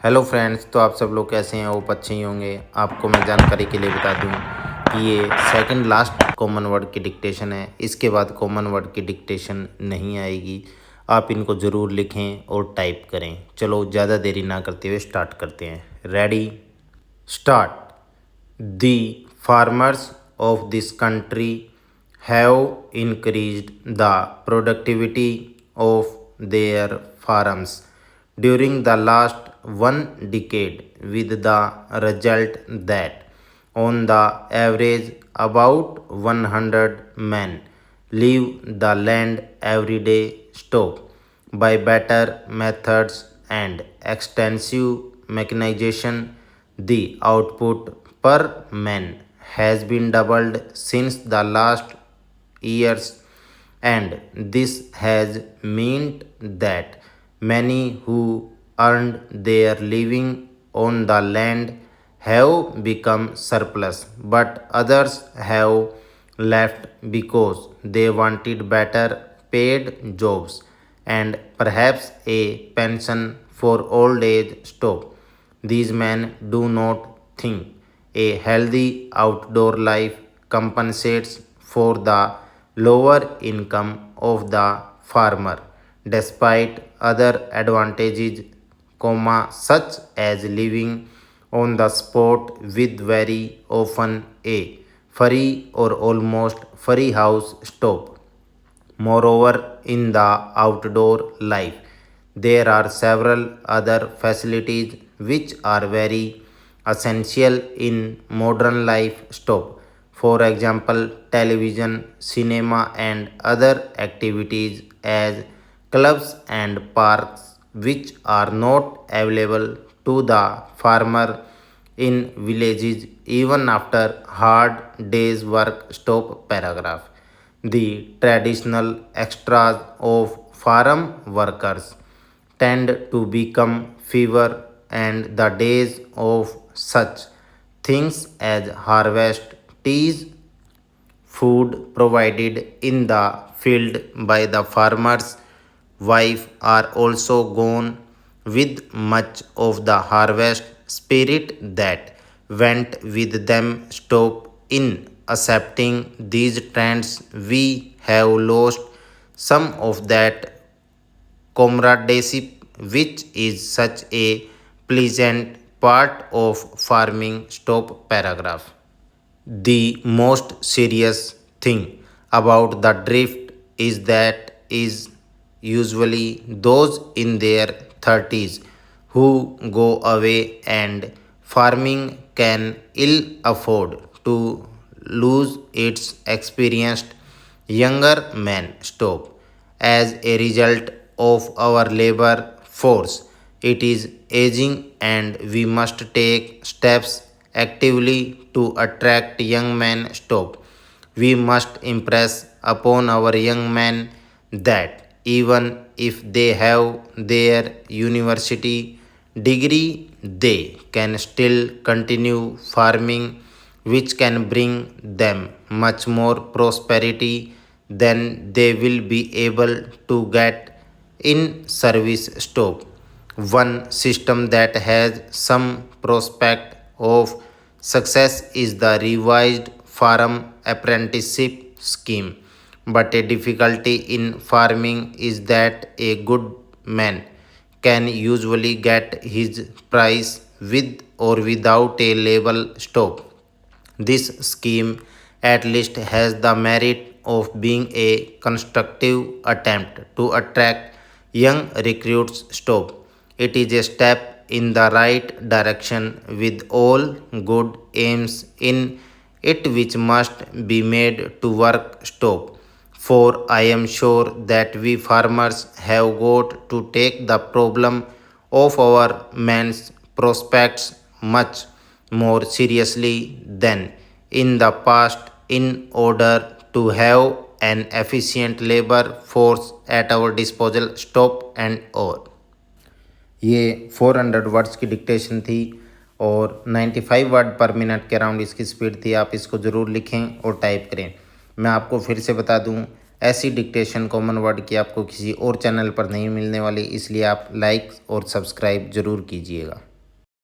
Hello friends, तो आप सब लोग कैसे हैं? होप अच्छे ही होंगे। आपको मैं जानकारी के लिए बता दूं कि ये सेकंड लास्ट कॉमन वर्ड की डिक्टेशन है। इसके बाद कॉमन वर्ड की डिक्टेशन नहीं आएगी। आप इनको ज़रूर लिखें और टाइप करें। चलो ज़्यादा देरी ना करते हुए स्टार्ट करते हैं। Ready, start. The farmers of this country have increased the productivity of their farms during the last one decade, with the result that on the average about 100 men leave the land every day. Stop. By better methods and extensive mechanization, the output per man has been doubled since the last years, and this has meant that many who earned their living on the land have become surplus, but others have left because they wanted better paid jobs and perhaps a pension for old age. Stop. These men do not think a healthy outdoor life compensates for the lower income of the farmer, despite other advantages, such as living on the spot with very often a free or almost free house. Stop. Moreover, in the outdoor life, there are several other facilities which are very essential in modern life. Stop. For example, television, cinema, and other activities as clubs and parks, which are not available to the farmer in villages even after hard day's work. Stop paragraph. The traditional extras of farm workers tend to become fewer, and the days of such things as harvest, teas, food provided in the field by the farmer's wife are also gone, with much of the harvest spirit that went with them. Stop. In accepting these trends, we have lost some of that comradeship which is such a pleasant part of farming. Stop paragraph. The most serious thing about the drift is that is usually those in their 30s who go away, and farming can ill afford to lose its experienced younger men. Stop. As a result of our labor force, it is aging, and we must take steps actively to attract young men. Stop. We must impress upon our young men that even if they have their university degree, they can still continue farming, which can bring them much more prosperity than they will be able to get in service. Stop. One system that has some prospect of success is the revised farm apprenticeship scheme, but a difficulty in farming is that a good man can usually get his price with or without a label. Stop. This scheme at least has the merit of being a constructive attempt to attract young recruits. Stop. It is a step in the right direction with all good aims in it, which must be made to work. Stop. For I am sure that we farmers have got to take the problem of our men's prospects much more seriously than in the past, in order to have an efficient labor force at our disposal. Stop and or. ये 400 words की dictation थी और 95 word पर minute के around इसकी speed थी। आप इसको ज़रूर लिखें और टाइप करें। मैं आपको फिर से बता दूं, ऐसी डिक्टेशन कॉमन वर्ड की आपको किसी और चैनल पर नहीं मिलने वाली, इसलिए आप लाइक और सब्सक्राइब ज़रूर कीजिएगा।